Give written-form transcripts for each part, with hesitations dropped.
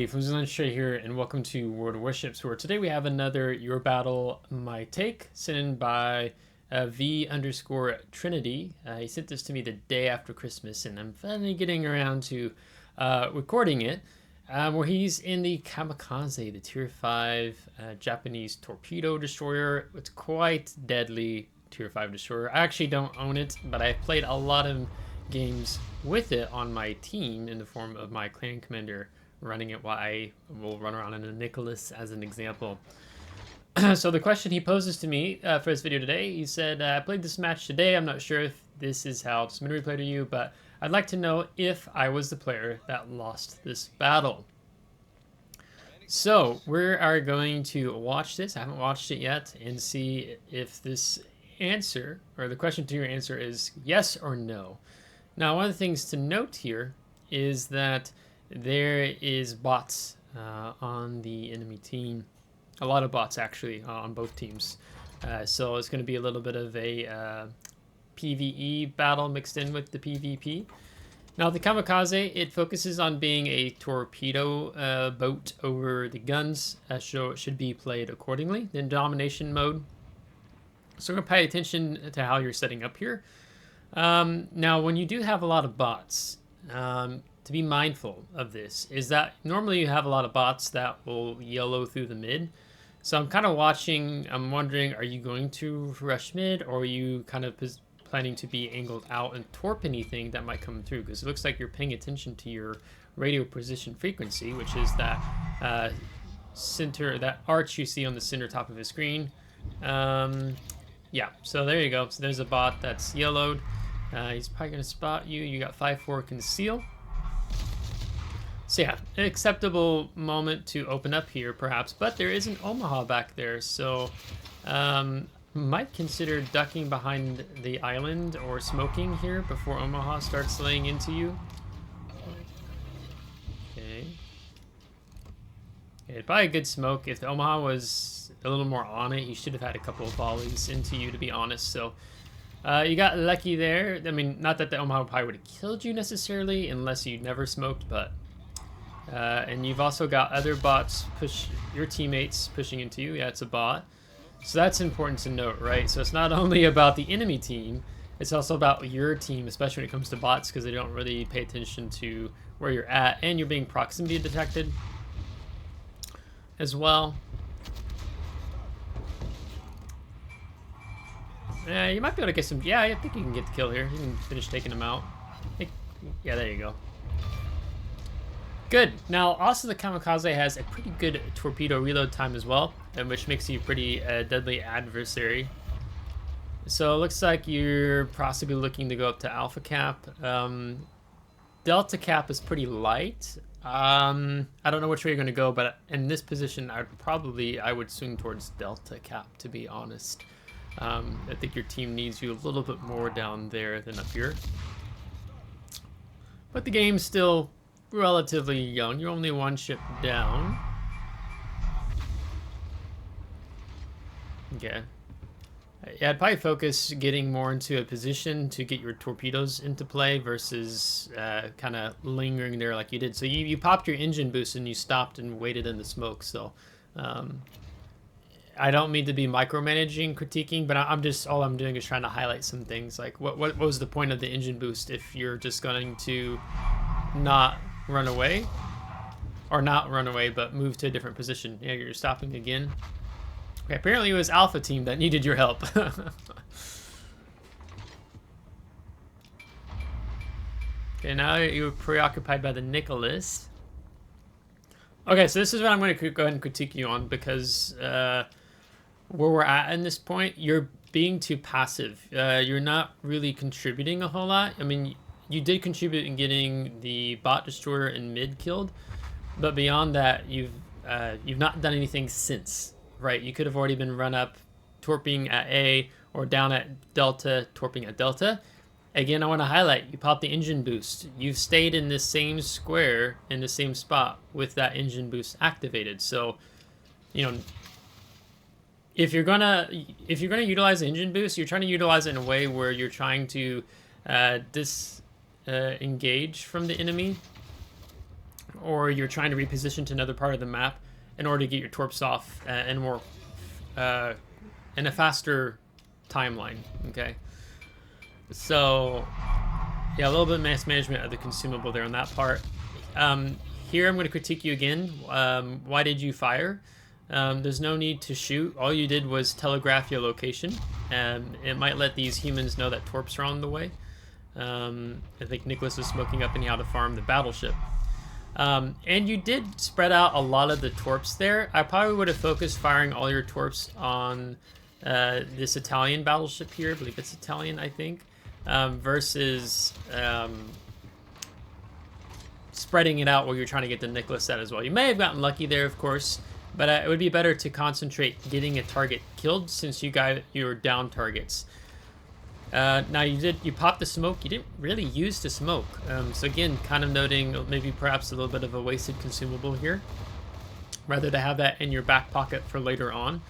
everybody, FlimsyLunchTray here, and welcome to World of Warships, where today we have another Your Battle, My Take, sent in by V_Trinity. He sent this to me the day after Christmas, and I'm finally getting around to recording it, where he's in the Kamikaze, the Tier 5 Japanese torpedo destroyer. It's quite deadly Tier 5 destroyer. I actually don't own it, but I've played a lot of games with it on my team in the form of my clan commander running it while I will run around in a Nicholas as an example. So the question he poses to me for this video today, he said, I played this match today. I'm not sure if this is how it's been replayed to you, but I'd like to know if I was the player that lost this battle. So we are going to watch this. I haven't watched it yet, and see if this answer, or the question to your answer, is yes or no. Now, one of the things to note here is that there is bots on the enemy team. A lot of bots, actually, on both teams. So it's going to be a little bit of a PvE battle mixed in with the PvP. Now, the Kamikaze, it focuses on being a torpedo boat over the guns, so it should be played accordingly. Then domination mode. So we're going to pay attention to how you're setting up here. Now, when you do have a lot of bots, to be mindful of this is that normally you have a lot of bots that will yellow through the mid. So I'm kind of watching, I'm wondering, are you going to rush mid, or are you kind of planning to be angled out and torp anything that might come through? Because it looks like you're paying attention to your radio position frequency, which is that center, that arch you see on the center top of the screen. Yeah, so there you go. So there's a bot that's yellowed. He's probably going to spot you. You got 5-4 conceal. So yeah, an acceptable moment to open up here, perhaps. But there is an Omaha back there, so might consider ducking behind the island or smoking here before Omaha starts laying into you. Okay. Yeah, probably a good smoke. If the Omaha was a little more on it, he should have had a couple of volleys into you, to be honest. So you got lucky there. I mean, not that the Omaha probably would have killed you necessarily unless you never smoked, but and you've also got other bots your teammates pushing into you. Yeah, it's a bot. So that's important to note, right? So it's not only about the enemy team, it's also about your team, especially when it comes to bots, because they don't really pay attention to where you're at, and you're being proximity detected as well. Yeah, you might be able to get some. Yeah, I think you can get the kill here. You can finish taking them out. Yeah, there you go. Good. Now, also the Kamikaze has a pretty good torpedo reload time as well, which makes you a pretty deadly adversary. So it looks like you're possibly looking to go up to Alpha Cap. Delta Cap is pretty light. I don't know which way you're going to go, but in this position, I would swing towards Delta Cap, to be honest. I think your team needs you a little bit more down there than up here. But the game's still relatively young. You're only one ship down. Okay. Yeah, I'd probably focus getting more into a position to get your torpedoes into play versus kind of lingering there like you did. So you popped your engine boost and you stopped and waited in the smoke. So I don't mean to be micromanaging, critiquing, but all I'm doing is trying to highlight some things. Like what was the point of the engine boost if you're just going to not run away, or not run away, but move to a different position? Yeah, you're stopping again. Okay, apparently it was Alpha Team that needed your help. Okay, now you're preoccupied by the Nicholas. Okay, so this is what I'm going to go ahead and critique you on, because where we're at in this point, you're being too passive. You're not really contributing a whole lot. I mean, you did contribute in getting the bot destroyer in mid killed, but beyond that, you've not done anything since, right? You could have already been run up, torping at A, or down at Delta, torping at Delta. Again, I want to highlight, you popped the engine boost. You've stayed in the same square, in the same spot with that engine boost activated. So, you know, if you're gonna utilize the engine boost, you're trying to utilize it in a way where you're trying to engage from the enemy, or you're trying to reposition to another part of the map in order to get your torps off in more in a faster timeline. Okay, so yeah, a little bit of mass management of the consumable there on that part. Here I'm going to critique you again. Why did you fire? There's no need to shoot. All you did was telegraph your location, and it might let these humans know that torps are on the way. I think Nicholas was smoking up anyhow to farm the battleship. And you did spread out a lot of the torps there. I probably would have focused firing all your torps on this Italian battleship here. I believe it's Italian, I think, versus spreading it out while you're trying to get the Nicholas set as well. You may have gotten lucky there, of course, but it would be better to concentrate getting a target killed since you got your down targets. Now you popped the smoke. You didn't really use the smoke. So again, kind of noting maybe perhaps a little bit of a wasted consumable here. Rather to have that in your back pocket for later on,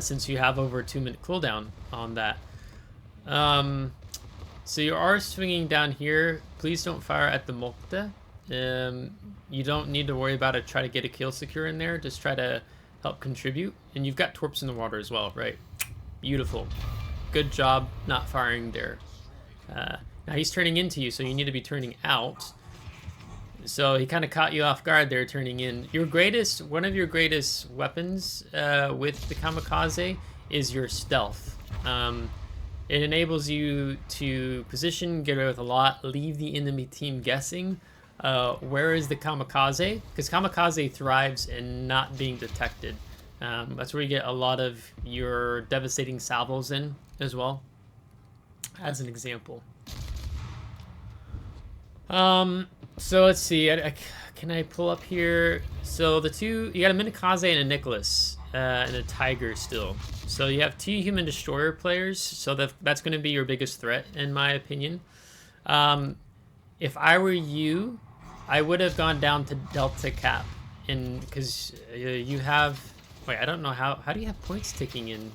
since you have over a 2-minute cooldown on that. So you are swinging down here. Please don't fire at the Mokta. You don't need to worry about it. Try to get a kill secure in there. Just try to help contribute. And you've got torps in the water as well, right? Beautiful. Good job not firing there. Now he's turning into you, so you need to be turning out. So he kind of caught you off guard there, turning in. One of your greatest weapons with the Kamikaze is your stealth. It enables you to position, get away with a lot, leave the enemy team guessing. Where is the Kamikaze? Because Kamikaze thrives in not being detected. That's where you get a lot of your devastating salvos in as well, as an example. So let's see. Can I pull up here? So you got a Minikaze and a Nicholas and a Tiger still. So you have 2 human destroyer players. So that's going to be your biggest threat, in my opinion. If I were you, I would have gone down to Delta Cap, because you have. Wait, I don't know how do you have points ticking in?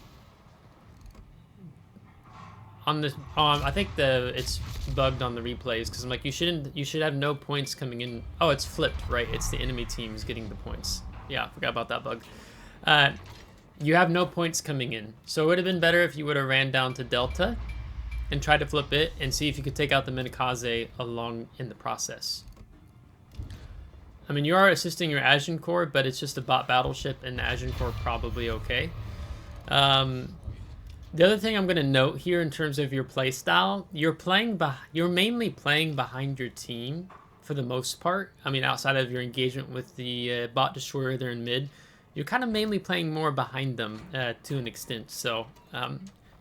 On this, I think it's bugged on the replays because I'm like you should have no points coming in. Oh, it's flipped, right? It's the enemy teams getting the points. Yeah, I forgot about that bug. You have no points coming in, so it would have been better if you would have ran down to Delta and tried to flip it and see if you could take out the Minikaze along in the process. I mean, you are assisting your Agincourt, but it's just a bot battleship, and the Agincourt probably okay. The other thing I'm going to note here in terms of your play style, you're mainly playing behind your team for the most part. I mean, outside of your engagement with the bot destroyer there in mid, you're kind of mainly playing more behind them to an extent. So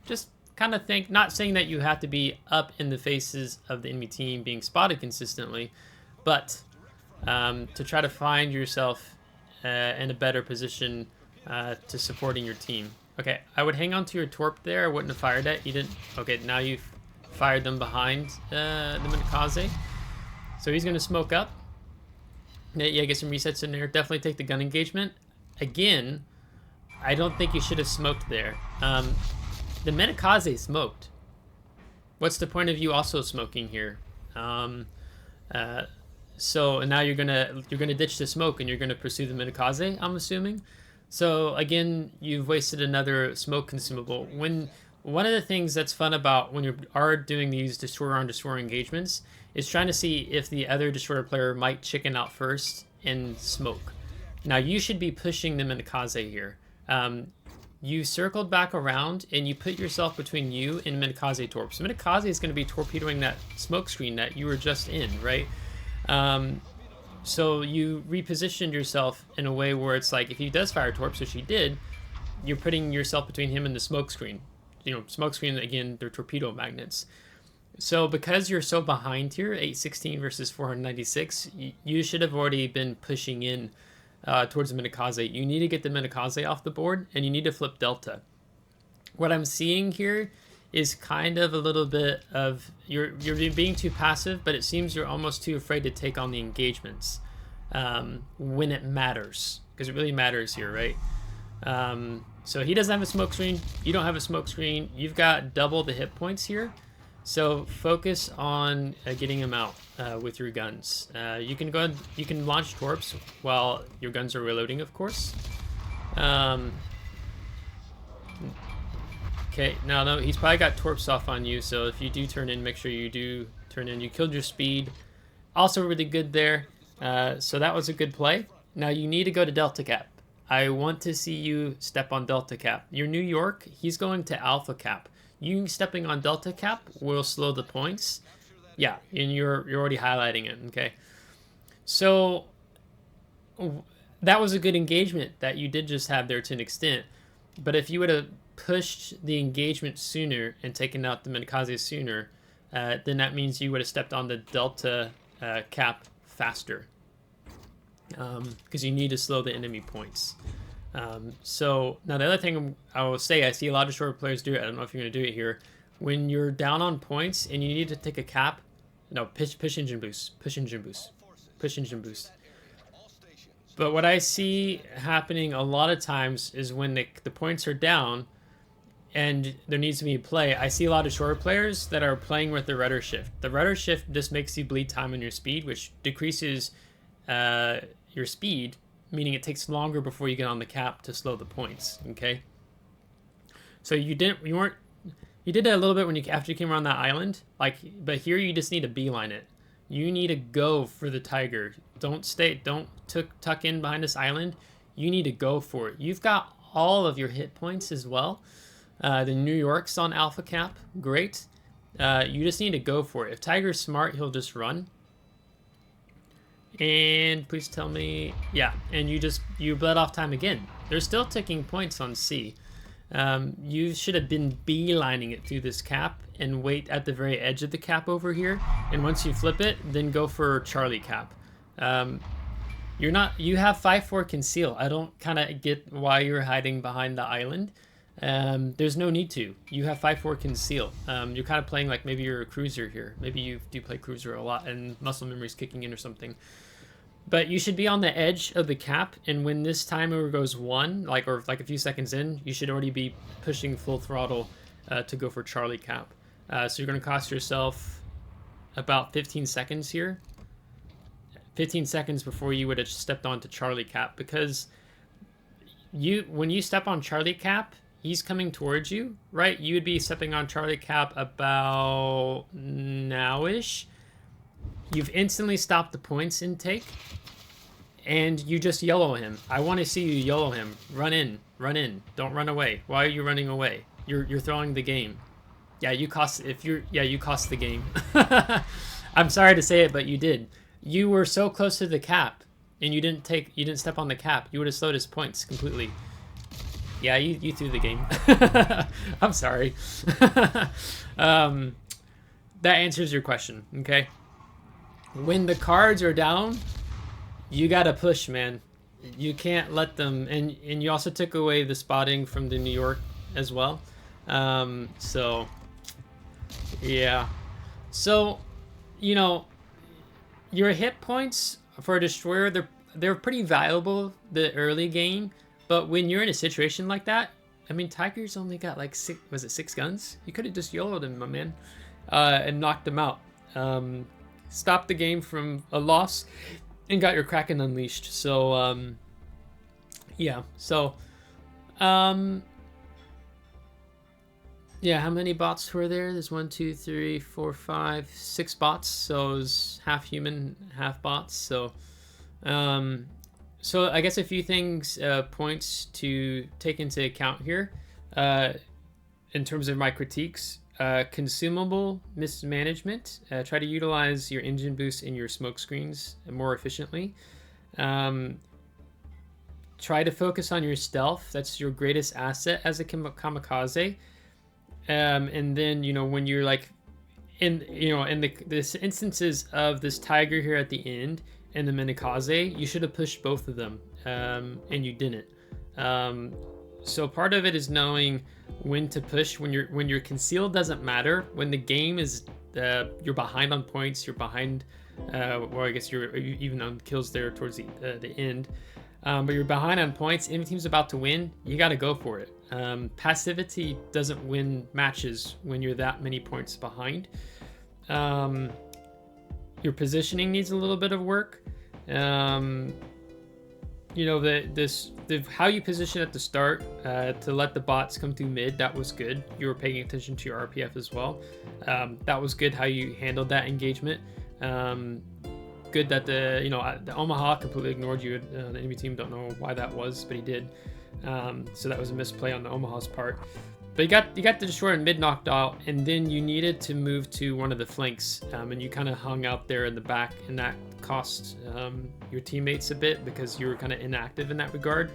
just kind of think, not saying that you have to be up in the faces of the enemy team being spotted consistently, but to try to find yourself in a better position to supporting your team. Okay, I would hang on to your torp there. I wouldn't have fired it. You didn't. Okay, now you've fired them behind the Minikaze. So he's going to smoke up. Yeah, get some resets in there. Definitely take the gun engagement. Again, I don't think you should have smoked there. The Minikaze smoked. What's the point of you also smoking here? So now you're gonna ditch the smoke and you're gonna pursue the Minikaze, I'm assuming. So again, you've wasted another smoke consumable. One of the things that's fun about when you are doing these destroyer on destroyer engagements is trying to see if the other destroyer player might chicken out first and smoke. Now you should be pushing the Minikaze here. You circled back around and you put yourself between you and Minikaze torp. So Minikaze is going to be torpedoing that smoke screen that you were just in, right? So you repositioned yourself in a way where it's like if he does fire torps, which he did, you're putting yourself between him and the smoke screen. You know, smoke screen, again, they're torpedo magnets. So because you're so behind here, 816 versus 496, you should have already been pushing in towards the Minikaze. You need to get the Minikaze off the board, and you need to flip Delta. What I'm seeing here is kind of a little bit of you're being too passive, but it seems you're almost too afraid to take on the engagements when it matters, because it really matters here, right? So he doesn't have a smoke screen, you don't have a smoke screen, you've got double the hit points here, So focus on getting him out with your guns. You can go ahead, you can launch torps while your guns are reloading, of course. Okay, no, he's probably got torps off on you, so if you do turn in, make sure you do turn in. You killed your speed. Also really good there. So that was a good play. Now you need to go to Delta Cap. I want to see you step on Delta Cap. You're New York, he's going to Alpha Cap. You stepping on Delta Cap will slow the points. Yeah, and you're already highlighting it, okay? So that was a good engagement that you did just have there to an extent. But if you would have pushed the engagement sooner and taken out the Kamikaze sooner, then that means you would have stepped on the Delta Cap faster. Because you need to slow the enemy points. So now the other thing I will say, I see a lot of short players do it. I don't know if you're going to do it here. When you're down on points and you need to take a cap, no, push engine boost, push engine boost, push engine boost. But what I see happening a lot of times is when the points are down and there needs to be a play, I see a lot of short players that are playing with the rudder shift. The rudder shift just makes you bleed time on your speed, which decreases your speed, meaning it takes longer before you get on the cap to slow the points. Okay, so you did that a little bit when after you came around that island, but here you just need to beeline it. You need to go for the tiger. Don't tuck in behind this island. You need to go for it. You've got all of your hit points as well. The New York's on Alpha Cap, great. You just need to go for it. If Tiger's smart, he'll just run. And please tell me, yeah, and you bled off time again. They're still ticking points on C. You should have been beelining it through this cap and wait at the very edge of the cap over here. And once you flip it, then go for Charlie Cap. You have 5-4 conceal. I don't kind of get why you're hiding behind the island. There's no need to. You have 5-4 conceal. You're kind of playing like maybe you're a cruiser here. Maybe you do play cruiser a lot and muscle memory's kicking in or something. But you should be on the edge of the cap, and when this timer goes 1, or a few seconds in, you should already be pushing full throttle to go for Charlie Cap. So you're going to cost yourself about 15 seconds here. 15 seconds before you would have stepped onto Charlie Cap, because when you step on Charlie Cap, he's coming towards you, right? You would be stepping on Charlie Cap about now-ish. You've instantly stopped the points intake, and you just yellow him. I want to see you yellow him. Run in, run in. Don't run away. Why are you running away? You're throwing the game. Yeah, you cost the game. I'm sorry to say it, but you did. You were so close to the cap, and you didn't step on the cap. You would have slowed his points completely. Yeah, you threw the game. I'm sorry. That answers your question, okay? When the cards are down, you gotta push, man. You can't let them, and you also took away the spotting from the New York as well. So yeah. So, your hit points for a destroyer, they're pretty valuable the early game, but when you're in a situation like that, I mean, Tiger's only got like 6 guns? You could have just YOLO'd him, my man, and knocked him out. Stopped the game from a loss and got your Kraken unleashed. So, yeah. So, yeah, how many bots were there? There's 1, 2, 3, 4, 5, 6 bots. So it was half human, half bots. So, so I guess a few things, points to take into account here, in terms of my critiques. Consumable mismanagement. Try to utilize your engine boost and your smoke screens more efficiently. Try to focus on your stealth. That's your greatest asset as a kamikaze. And then, when you're like in this instances of this tiger here at the end and the kamikaze, you should have pushed both of them, and you didn't. So part of it is knowing when to push. When you're concealed, doesn't matter. When the game is you're behind on points, you're behind, or I guess you're even on kills there towards the end. but you're behind on points. Enemy team's about to win. You got to go for it. Passivity doesn't win matches when you're that many points behind. Your positioning needs a little bit of work. You know, how you position at the start to let the bots come through mid, that was good. You were paying attention to your RPF as well. That was good how you handled that engagement. Good that the Omaha completely ignored you. The enemy team, don't know why that was, but he did. So that was a misplay on the Omaha's part. But you got the destroyer and mid knocked out, and then you needed to move to one of the flanks, and you kind of hung out there in the back, and that cost your teammates a bit because you were kind of inactive in that regard.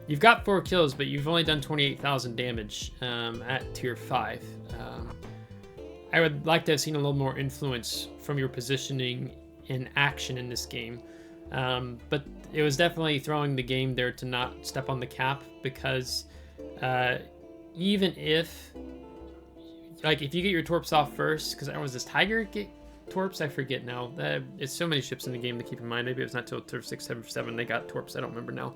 You've got 4 kills, but you've only done 28,000 damage at tier 5. I would like to have seen a little more influence from your positioning and action in this game. But it was definitely throwing the game there to not step on the cap, because even if you get your torps off first, because was this Tiger get torps? I forget now. It's so many ships in the game to keep in mind. Maybe it was not till tier 6, 7 they got torps. I don't remember now.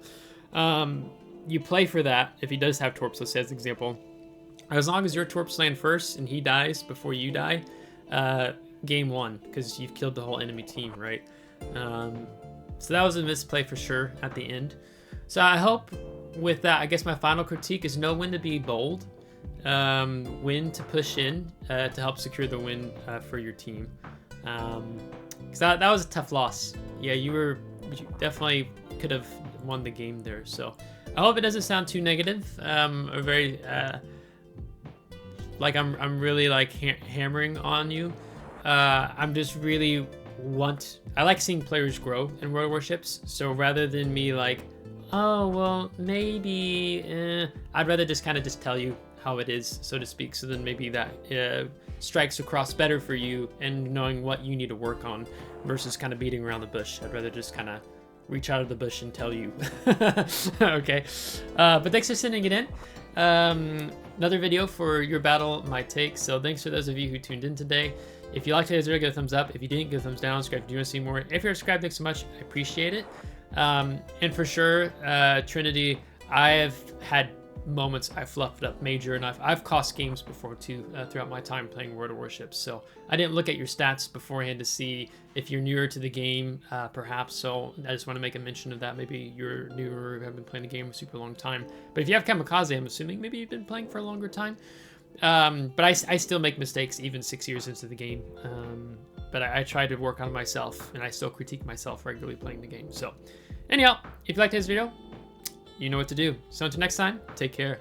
You play for that if he does have torps, let's say as an example. As long as your torps land first and he dies before you die, game 1, because you've killed the whole enemy team, right? So that was a misplay for sure at the end. So I hope with that, I guess my final critique is know when to be bold, when to push in to help secure the win for your team. Because that was a tough loss. Yeah, you definitely could have won the game there. So I hope it doesn't sound too negative or very like I'm really like hammering on you. I'm just really I like seeing players grow in World Warships. So rather than me like, oh well maybe, I'd rather just kind of just tell you how it is, so to speak. So then maybe that strikes across better for you and knowing what you need to work on versus kind of beating around the bush. I'd rather just kind of reach out of the bush and tell you. Okay, but thanks for sending it in. Another video for your battle, my take. So thanks for those of you who tuned in today. If you liked today's video, give it a thumbs up. If you didn't, give a thumbs down. Subscribe if you want to see more. If you're subscribed, thanks so much. I appreciate it. And for sure, Trinity, I have had moments I fluffed up major, and I've cost games before too throughout my time playing World of Warships. So I didn't look at your stats beforehand to see if you're newer to the game, perhaps. So I just want to make a mention of that. Maybe you're newer, have been playing the game a super long time. But if you have Kamikaze, I'm assuming maybe you've been playing for a longer time. But I still make mistakes even 6 years into the game. But I try to work on myself, and I still critique myself regularly playing the game. So anyhow, if you liked today's video, you know what to do. So until next time, take care.